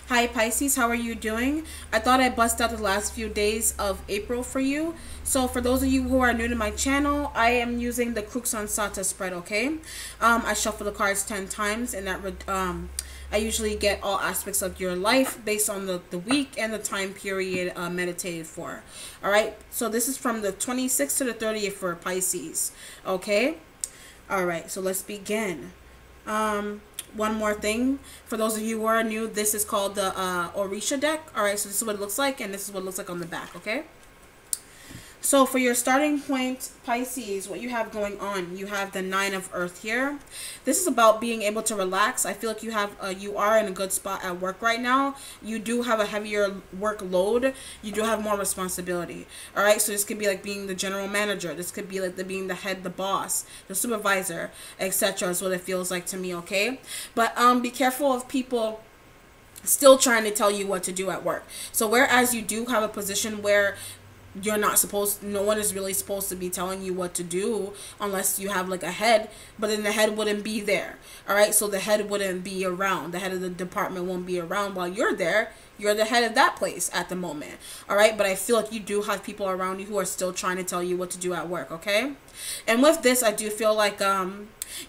Hi Pisces, how are you doing? I thought I'd bust out the last few days of April for you. So for those of you who are new to my channel, I am using the Crux Ansata spread, okay? I shuffle the cards 10 times and I usually get all aspects of your life based on the week and the time period meditated for. Alright, so this is from the 26th to the 30th for Pisces, okay? Alright, so let's begin. One more thing, for those of you who are new, this is called the Orisha deck. Alright, so this is what it looks like, and this is what it looks like on the back, okay? So for your starting point, Pisces, what you have going on, you have the Nine of Earth here. This is about being able to relax. I feel like you are in a good spot at work right now. You do have a heavier workload. You do have more responsibility. All right, so this could be like being the general manager. This could be like being the head, the boss, the supervisor, etc. is what it feels like to me, okay? But be careful of people still trying to tell you what to do at work. So whereas you do have a position where no one is really supposed to be telling you what to do unless you have like a head, but then the head wouldn't be there. All right, so the head wouldn't be around. The head of the department won't be around while you're there. You're the head of that place at the moment. All right, but I feel like you do have people around you who are still trying to tell you what to do at work, okay? And with this, I do feel like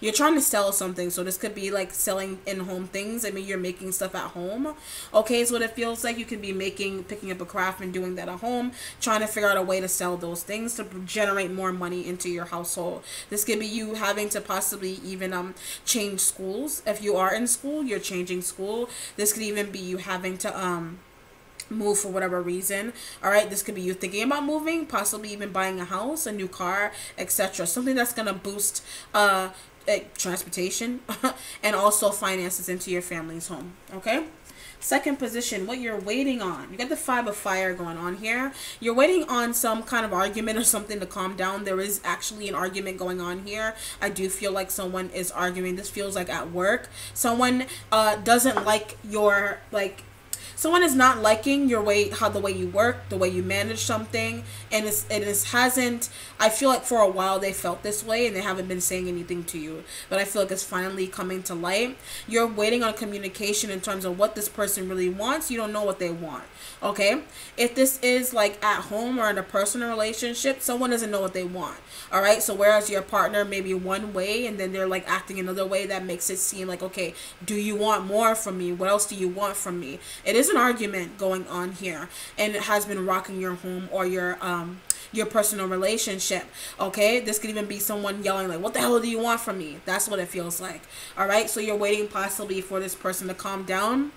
you're trying to sell something. So this could be like selling in-home things. I mean, you're making stuff at home, okay? So what it feels like, you could be picking up a craft and doing that at home, trying to figure out a way to sell those things to generate more money into your household. This could be you having to possibly even change schools. If you are in school, you're changing school. This could even be you having to move for whatever reason. All right, this could be you thinking about moving, possibly even buying a house, a new car, etc. Something that's gonna boost transportation and also finances into your family's home, okay? Second position, what you're waiting on. You got the Five of Fire going on here. You're waiting on some kind of argument or something to calm down. There is actually an argument going on here. I do feel like someone is arguing. This feels like at work. Someone doesn't like your, someone is not liking the way you work, the way you manage something, and it hasn't. I feel like for a while they felt this way and they haven't been saying anything to you, but I feel like it's finally coming to light. You're waiting on communication in terms of what this person really wants. You don't know what they want, okay? If this is like at home or in a personal relationship, someone doesn't know what they want. All right, so whereas your partner may be one way and then they're like acting another way, that makes it seem like, okay, do you want more from me? What else do you want from me? It is an argument going on here, and it has been rocking your home or your personal relationship, okay? This could even be someone yelling like, what the hell do you want from me? That's what it feels like. All right, so you're waiting possibly for this person to calm down.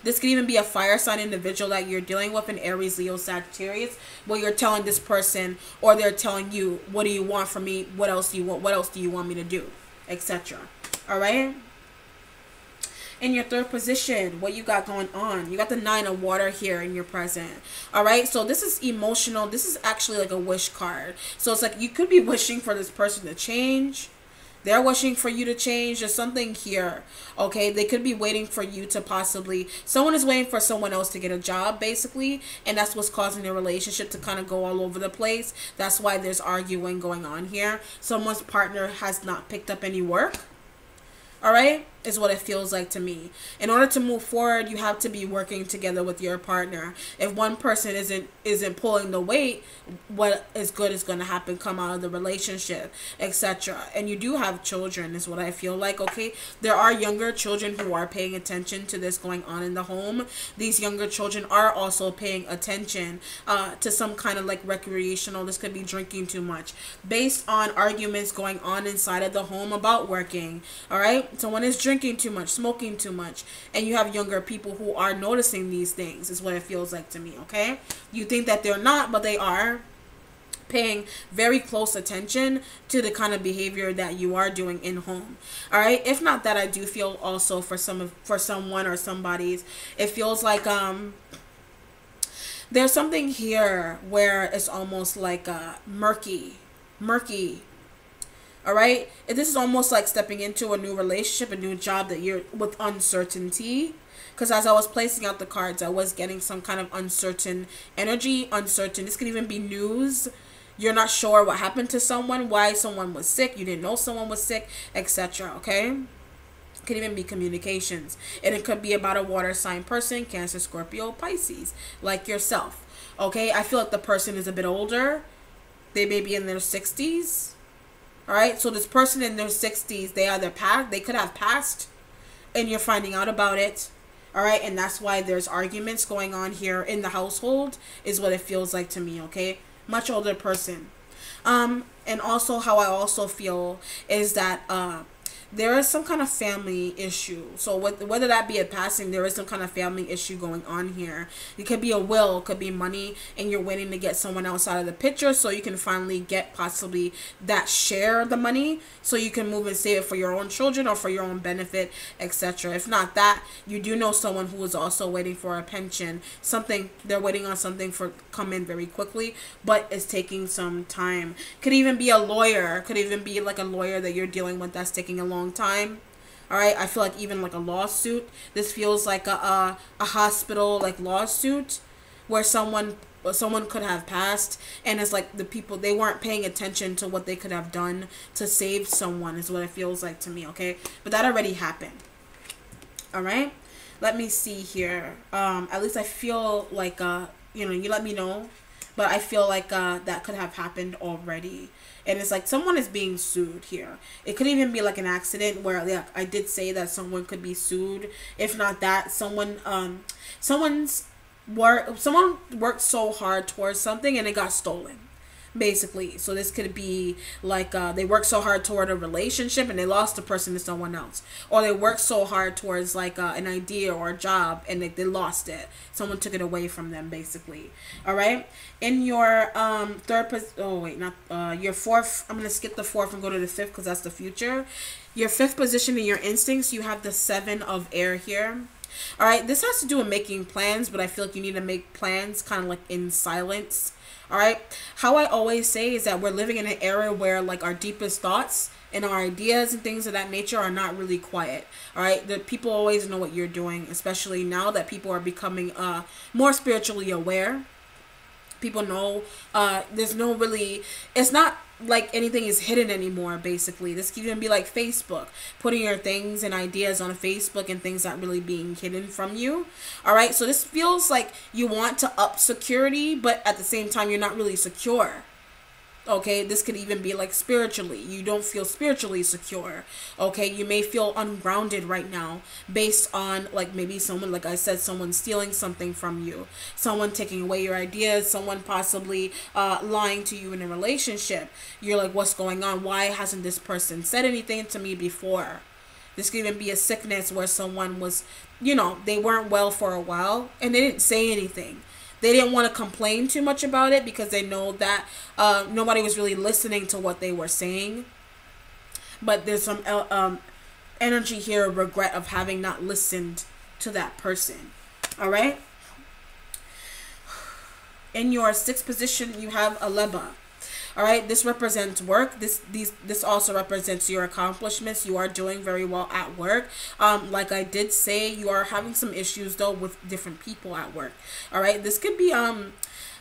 This could even be a fire sign individual that you're dealing with, an Aries, Leo, Sagittarius, where you're telling this person, or they're telling you, what do you want from me? What else do you want? What else do you want me to do? Etc. All right. In your third position, what you got going on? You got the Nine of Water here in your present. All right, so this is emotional. This is actually like a wish card. So it's like you could be wishing for this person to change. They're wishing for you to change. There's something here, okay? They could be waiting for you to someone is waiting for someone else to get a job, basically, and that's what's causing their relationship to kind of go all over the place. That's why there's arguing going on here. Someone's partner has not picked up any work. All right, is what it feels like to me. In order to move forward, you have to be working together with your partner. If one person isn't pulling the weight, what is good is going to happen, come out of the relationship, etc. And you do have children, is what I feel like, okay? There are younger children who are paying attention to this going on in the home. These younger children are also paying attention to some kind of like recreational, this could be drinking too much, based on arguments going on inside of the home about working. All right, someone is drinking too much, smoking too much, and you have younger people who are noticing these things, is what it feels like to me, okay? You think that they're not, but they are paying very close attention to the kind of behavior that you are doing in home. All right, if not that, I do feel also for someone or somebody's, it feels like there's something here where it's almost like murky. All right, this is almost like stepping into a new relationship, a new job that you're with uncertainty. Because as I was placing out the cards, I was getting some kind of uncertain energy. Uncertain. This could even be news. You're not sure what happened to someone, why someone was sick. You didn't know someone was sick, etc. Okay. Could even be communications, and it could be about a water sign person, Cancer, Scorpio, Pisces, like yourself. Okay, I feel like the person is a bit older. They may be in their 60s. All right, so this person in their 60s, they could have passed, and you're finding out about it. All right, and that's why there's arguments going on here in the household, is what it feels like to me. Okay, much older person. And also how I also feel is that there is some kind of family issue. So whether that be a passing, there is some kind of family issue going on here. It could be a will, it could be money, and you're waiting to get someone else out of the picture so you can finally get possibly that share of the money, so you can move and save it for your own children or for your own benefit, etc. If not that, you do know someone who is also waiting for a pension. They're waiting on something for come in very quickly, but it's taking some time. Could even be a lawyer. Could even be like a lawyer that you're dealing with that's taking a long time. All right, I feel like even like a lawsuit. This feels like a hospital like lawsuit where someone could have passed, and it's like the people, they weren't paying attention to what they could have done to save someone, is what it feels like to me. Okay, but that already happened. All right, let me see here. At least I feel like you let me know, but I feel like that could have happened already. And it's like someone is being sued here. It could even be like an accident where, yeah, I did say that someone could be sued. If not that, someone worked so hard towards something and it got stolen, basically. So this could be like they worked so hard toward a relationship and they lost the person to someone else, or they worked so hard towards like an idea or a job and they lost it. Someone took it away from them, basically. All right, in your your fourth, I'm gonna skip the fourth and go to the fifth because that's the future. Your fifth position in your instincts, you have the 7 of air here. All right, this has to do with making plans, but I feel like you need to make plans kind of like in silence. All right, how I always say is that we're living in an era where like our deepest thoughts and our ideas and things of that nature are not really quiet. All right, the people always know what you're doing, especially now that people are becoming more spiritually aware. People know it's not like anything is hidden anymore, basically. This can even be like Facebook, putting your things and ideas on Facebook and things not really being hidden from you. All right, so this feels like you want to up security, but at the same time you're not really secure. Okay, this could even be like spiritually. You don't feel spiritually secure. Okay, you may feel ungrounded right now based on like maybe someone, like I said, someone stealing something from you, someone taking away your ideas, someone possibly lying to you in a relationship. You're like, what's going on? Why hasn't this person said anything to me before? This could even be a sickness where someone was, they weren't well for a while and they didn't say anything. They didn't want to complain too much about it because they know that nobody was really listening to what they were saying. But there's some energy here, regret of having not listened to that person. All right. In your 6th position, you have a Leba. All right, this represents work. This also represents your accomplishments. You are doing very well at work. Like I did say, you are having some issues though with different people at work. All right, this could be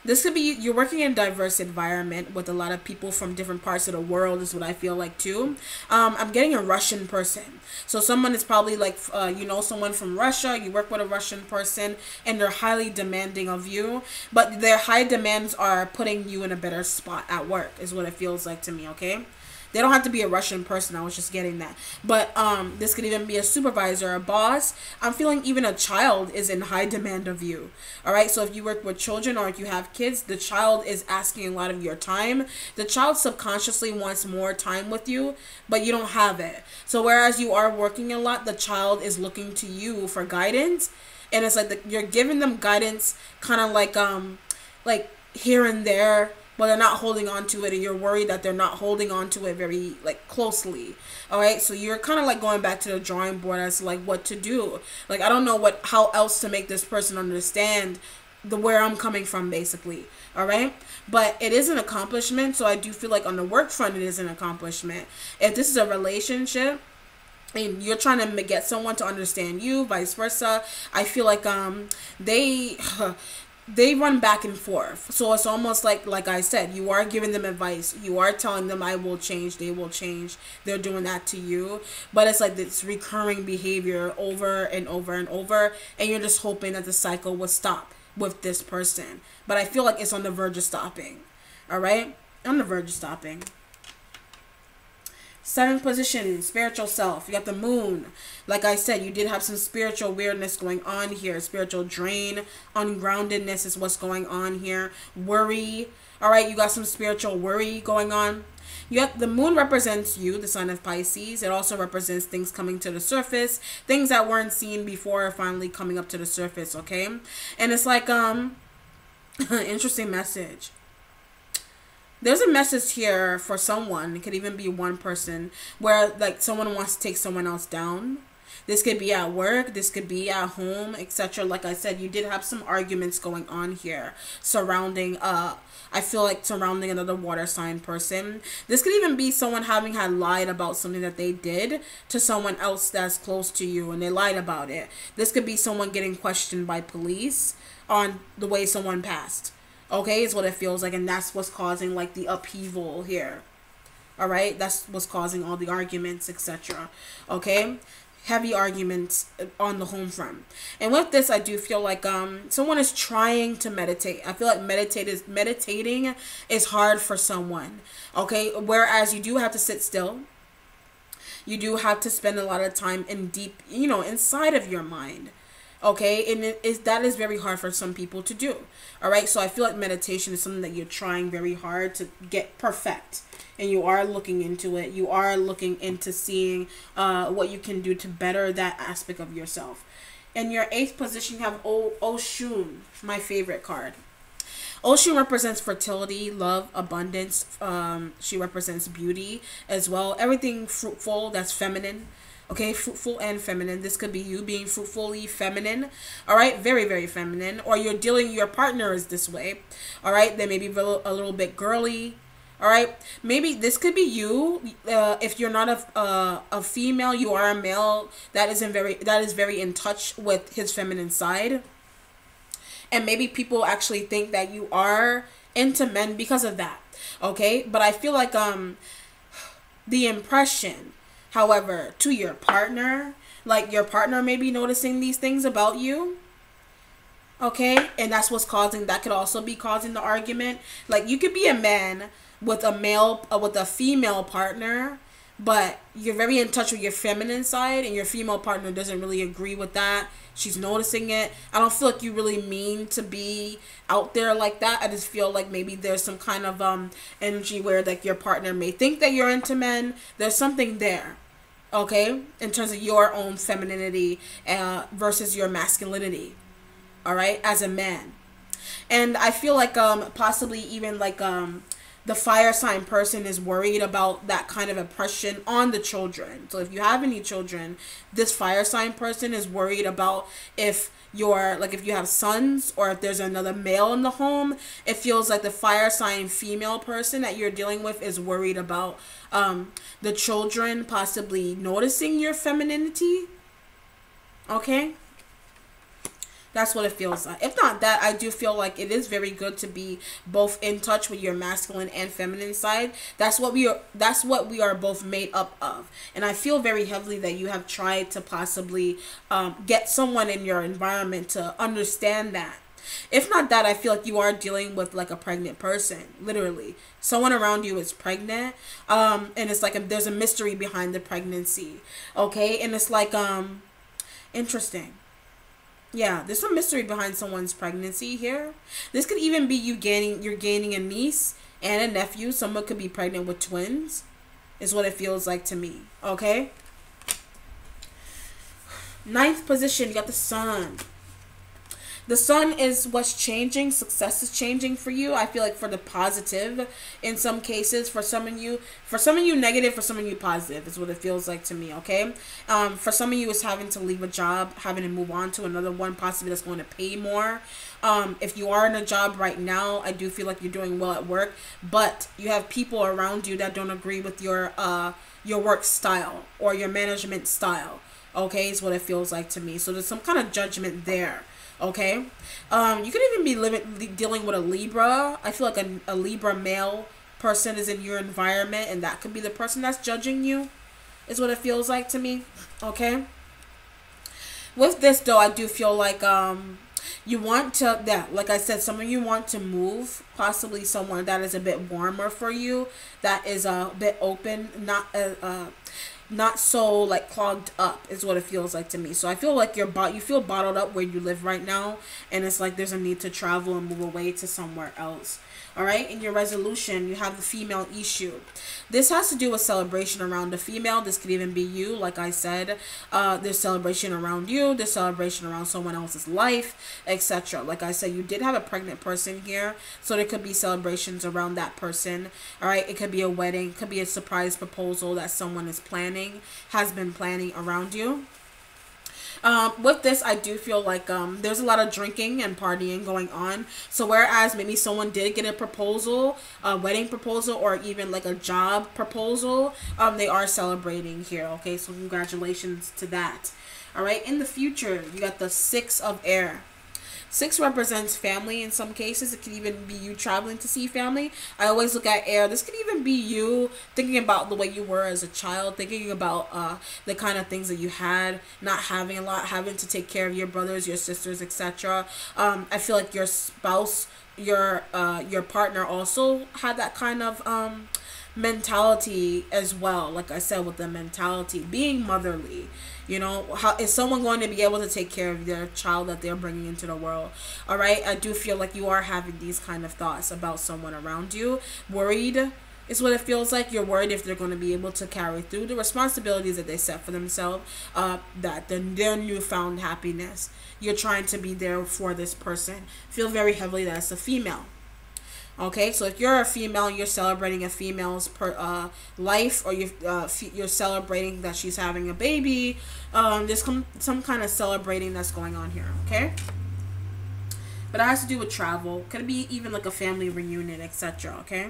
you're working in a diverse environment with a lot of people from different parts of the world, is what I feel like too. I'm getting a Russian person. So someone is probably like, someone from Russia. You work with a Russian person and they're highly demanding of you. But their high demands are putting you in a better spot at work, is what it feels like to me, okay? They don't have to be a Russian person. I was just getting that. But this could even be a supervisor, a boss. I'm feeling even a child is in high demand of you. All right. So if you work with children or if you have kids, the child is asking a lot of your time. The child subconsciously wants more time with you, but you don't have it. So whereas you are working a lot, the child is looking to you for guidance. And it's like you're giving them guidance kind of like here and there, but they're not holding on to it, and you're worried that they're not holding on to it very like closely. All right, so you're kind of like going back to the drawing board as to like what to do. Like I don't know how else to make this person understand where I'm coming from, basically. All right, but it is an accomplishment, so I do feel like on the work front it is an accomplishment. If this is a relationship and you're trying to get someone to understand you, vice versa, I feel like they run back and forth. So it's almost like I said, you are giving them advice. You are telling them, I will change, they will change. They're doing that to you. But it's like this recurring behavior over and over and over. And you're just hoping that the cycle will stop with this person. But I feel like it's on the verge of stopping. All right? On the verge of stopping. Seventh position, spiritual self. You got the moon. Like I said, you did have some spiritual weirdness going on here. Spiritual drain, ungroundedness is what's going on here. Worry. All right, you got some spiritual worry going on. You got the moon represents you, the sign of Pisces. It also represents things coming to the surface. Things that weren't seen before are finally coming up to the surface, okay? And it's like, interesting message. There's a message here for someone. It could even be one person where like someone wants to take someone else down. This could be at work. This could be at home, etc. Like I said, you did have some arguments going on here surrounding, I feel like surrounding another water sign person. This could even be someone having had lied about something that they did to someone else that's close to you and they lied about it. This could be someone getting questioned by police on the way someone passed. Okay, is what it feels like, and that's what's causing like the upheaval here. All right, that's what's causing all the arguments, etc. Okay, heavy arguments on the home front. And with this, I do feel like someone is trying to meditate. I feel like meditating is hard for someone. Okay, whereas you do have to sit still. You do have to spend a lot of time in deep, inside of your mind. Okay, and that is very hard for some people to do. All right, so I feel like meditation is something that you're trying very hard to get perfect, and you are looking into it. You are looking into seeing what you can do to better that aspect of yourself. In your 8th position, you have Oshun, my favorite card. Oshun represents fertility, love, abundance. She represents beauty as well. Everything fruitful, that's feminine. Okay, fruitful and feminine. This could be you being fruitfully feminine. All right, very, very feminine. Or your partner is this way. All right, they may be a little bit girly. All right, maybe this could be you. If you're not a female, you are a male that is very in touch with his feminine side. And maybe people actually think that you are into men because of that. Okay, but I feel like the impression, however, to your partner, like your partner may be noticing these things about you. Okay, and that's what's causing, that could also be causing the argument. Like you could be a man with a female partner, but you're very in touch with your feminine side, and your female partner doesn't really agree with that. She's noticing it. I don't feel like you really mean to be out there like that. I just feel like maybe there's some kind of energy where like your partner may think that you're into men. There's something there. Okay, in terms of your own femininity versus your masculinity, all right, as a man. And I feel like possibly even like the fire sign person is worried about that kind of oppression on the children. So if you have any children, this fire sign person is worried about if you have sons or if there's another male in the home. It feels like the fire sign female person that you're dealing with is worried about the children possibly noticing your femininity. Okay, that's what it feels like. If not that, I do feel like it is very good to be both in touch with your masculine and feminine side. That's what we are both made up of. And I feel very heavily that you have tried to possibly get someone in your environment to understand that. If not that, I feel like you are dealing with like a pregnant person, literally. Someone around you is pregnant, and it's like there's a mystery behind the pregnancy, okay? And it's like, interesting. Yeah, there's some mystery behind someone's pregnancy here. This could even be you're gaining a niece and a nephew. Someone could be pregnant with twins, is what it feels like to me, okay? 9th position, you got the sun. The sun is what's changing. Success is changing for you. I feel like for the positive in some cases. For some of you negative, for some of you positive is what it feels like to me, okay? For some of you, it's having to leave a job, having to move on to another one, possibly that's going to pay more. If you are in a job right now, I do feel like you're doing well at work, but you have people around you that don't agree with your work style or your management style. Okay, is what it feels like to me. So there's some kind of judgment there. Okay, you could even be dealing with a Libra. I feel like a Libra male person is in your environment, and that could be the person that's judging you, is what it feels like to me. Okay, with this though, I do feel like you want to, yeah, like I said, some of you want to move, possibly somewhere that is a bit warmer for you, that is a bit open, not so like clogged up, is what it feels like to me. So I feel like you feel bottled up where you live right now, and it's like there's a need to travel and move away to somewhere else. All right, in your resolution, you have the female issue. This has to do with celebration around the female. This could even be you, like I said. There's celebration around you. There's celebration around someone else's life, etc. Like I said, you did have a pregnant person here, so there could be celebrations around that person. All right, it could be a wedding, it could be a surprise proposal that someone is planning, has been planning around you. With this, I do feel like there's a lot of drinking and partying going on. So whereas maybe someone did get a proposal, a wedding proposal, or even like a job proposal, they are celebrating here. Okay, so congratulations to that. All right, in the future, you got the 6 of air. 6 represents family in some cases. It could even be you traveling to see family. I always look at air. This could even be you thinking about the way you were as a child, thinking about the kind of things that you had, not having a lot, having to take care of your brothers, your sisters, etc. I feel like your spouse, your partner also had that kind of mentality as well. Like I said, with the mentality, being motherly. You know, how is someone going to be able to take care of their child that they're bringing into the world? All right, I do feel like you are having these kind of thoughts about someone around you. Worried is what it feels like. You're worried if they're going to be able to carry through the responsibilities that they set for themselves, that their newfound happiness. You're trying to be there for this person. Feel very heavily that it's a female. Okay, so if you're a female, you're celebrating a female's life, or you're celebrating that she's having a baby. There's some kind of celebrating that's going on here. Okay, but it has to do with travel. Could be even like a family reunion, etc. Okay.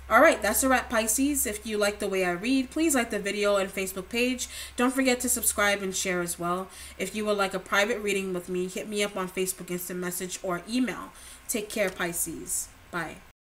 Alright, that's a wrap, Pisces. If you like the way I read, please like the video and Facebook page. Don't forget to subscribe and share as well. If you would like a private reading with me, hit me up on Facebook, instant message, or email. Take care, Pisces. Bye.